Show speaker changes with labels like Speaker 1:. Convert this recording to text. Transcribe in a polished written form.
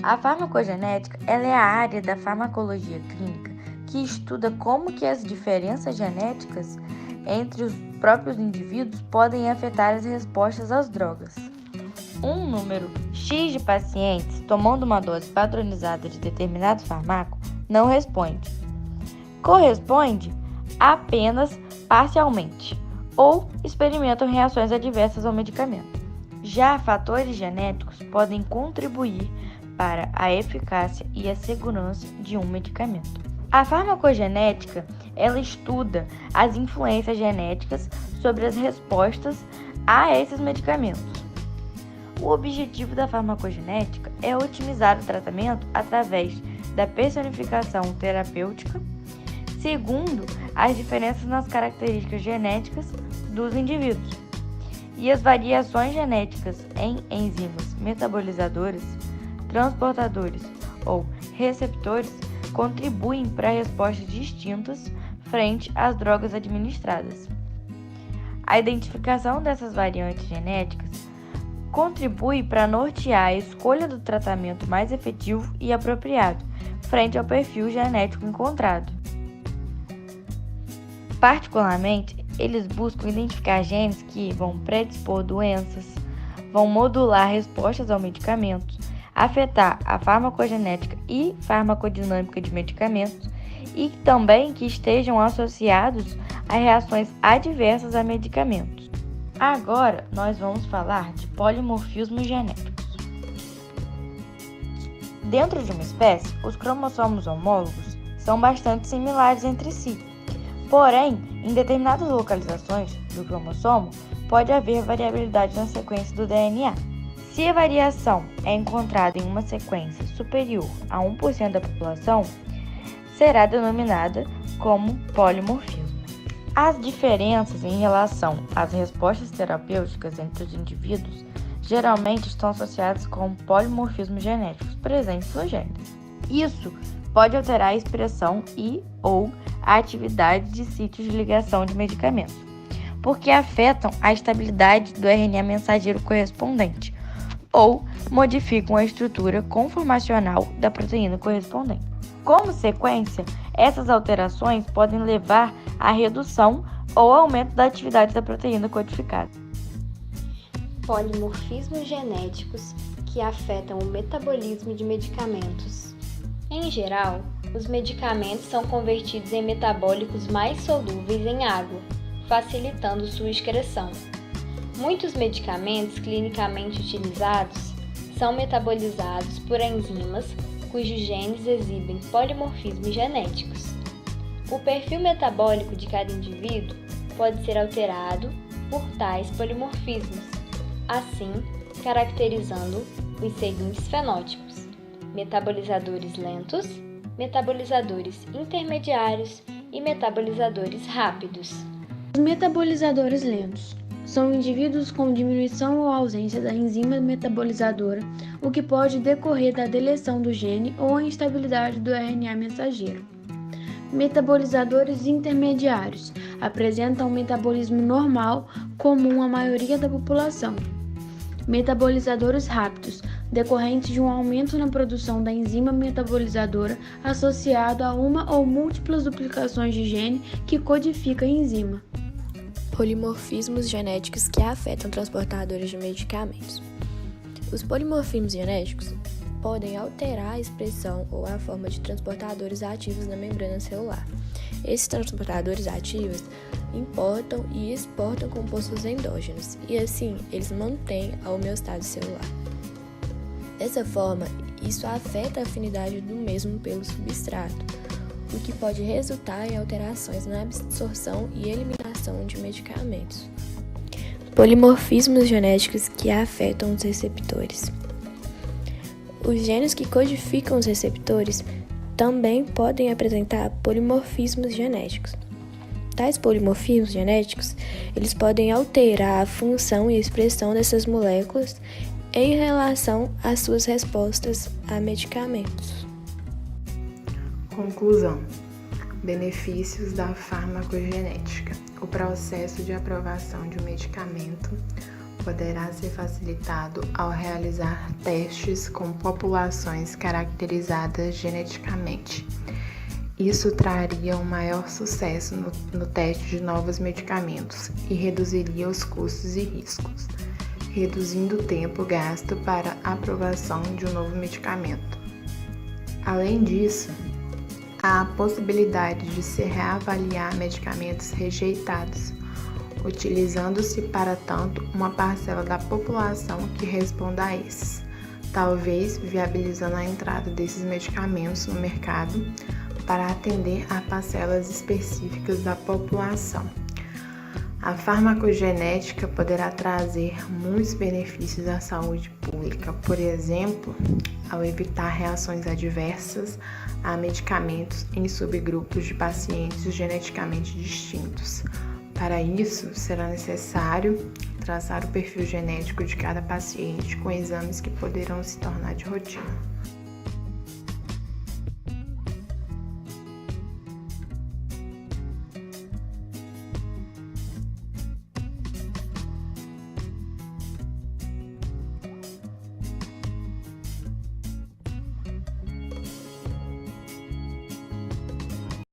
Speaker 1: A farmacogenética ela é a área da farmacologia clínica que estuda como que as diferenças genéticas entre os próprios indivíduos podem afetar as respostas às drogas. Um número X de pacientes tomando uma dose padronizada de determinado fármaco não responde. Corresponde apenas parcialmente ou experimentam reações adversas ao medicamento. Já fatores genéticos podem contribuir para a eficácia e a segurança de um medicamento. A farmacogenética, ela estuda as influências genéticas sobre as respostas a esses medicamentos. O objetivo da farmacogenética é otimizar o tratamento através da personificação terapêutica, segundo as diferenças nas características genéticas dos indivíduos. E as variações genéticas em enzimas metabolizadoras, transportadores ou receptores contribuem para respostas distintas frente às drogas administradas. A identificação dessas variantes genéticas contribui para nortear a escolha do tratamento mais efetivo e apropriado frente ao perfil genético encontrado. Particularmente, eles buscam identificar genes que vão predispor doenças, vão modular respostas ao medicamento, afetar a farmacogenética e farmacodinâmica de medicamentos e também que estejam associados a reações adversas a medicamentos. Agora, nós vamos falar de polimorfismos genéticos. Dentro de uma espécie, os cromossomos homólogos são bastante similares entre si. Porém, em determinadas localizações do cromossomo, pode haver variabilidade na sequência do DNA. Se a variação é encontrada em uma sequência superior a 1% da população, será denominada como polimorfismo. As diferenças em relação às respostas terapêuticas entre os indivíduos geralmente estão associadas com polimorfismos genéticos presentes nos genes. Isso pode alterar a expressão e/ou a atividade de sítios de ligação de medicamentos, porque afetam a estabilidade do RNA mensageiro correspondente ou modificam a estrutura conformacional da proteína correspondente. Como sequência, essas alterações podem levar à redução ou aumento da atividade da proteína codificada.
Speaker 2: Polimorfismos genéticos que afetam o metabolismo de medicamentos. Em geral, os medicamentos são convertidos em metabólicos mais solúveis em água, facilitando sua excreção. Muitos medicamentos clinicamente utilizados são metabolizados por enzimas cujos genes exibem polimorfismos genéticos. O perfil metabólico de cada indivíduo pode ser alterado por tais polimorfismos, assim caracterizando os seguintes fenótipos: metabolizadores lentos, metabolizadores intermediários e metabolizadores rápidos.
Speaker 3: Os metabolizadores lentos são indivíduos com diminuição ou ausência da enzima metabolizadora, o que pode decorrer da deleção do gene ou a instabilidade do RNA mensageiro. Metabolizadores intermediários apresentam um metabolismo normal, comum à maioria da população. Metabolizadores rápidos, decorrentes de um aumento na produção da enzima metabolizadora associado a uma ou múltiplas duplicações de gene que codifica a enzima.
Speaker 4: Polimorfismos genéticos que afetam transportadores de medicamentos. Os polimorfismos genéticos podem alterar a expressão ou a forma de transportadores ativos na membrana celular. Esses transportadores ativos importam e exportam compostos endógenos, e assim eles mantêm a homeostase celular. Dessa forma, isso afeta a afinidade do mesmo pelo substrato, o que pode resultar em alterações na absorção e eliminação de medicamentos. Polimorfismos genéticos que afetam os receptores. Os genes que codificam os receptores também podem apresentar polimorfismos genéticos. Tais polimorfismos genéticos, eles podem alterar a função e expressão dessas moléculas em relação às suas respostas a medicamentos.
Speaker 5: Conclusão: benefícios da farmacogenética. O processo de aprovação de um medicamento poderá ser facilitado ao realizar testes com populações caracterizadas geneticamente. Isso traria um maior sucesso no teste de novos medicamentos e reduziria os custos e riscos, reduzindo o tempo gasto para a aprovação de um novo medicamento. Além disso, há a possibilidade de se reavaliar medicamentos rejeitados, utilizando-se para tanto uma parcela da população que responda a esses, talvez viabilizando a entrada desses medicamentos no mercado para atender a parcelas específicas da população. A farmacogenética poderá trazer muitos benefícios à saúde pública, por exemplo, ao evitar reações adversas a medicamentos em subgrupos de pacientes geneticamente distintos. Para isso, será necessário traçar o perfil genético de cada paciente com exames que poderão se tornar de rotina.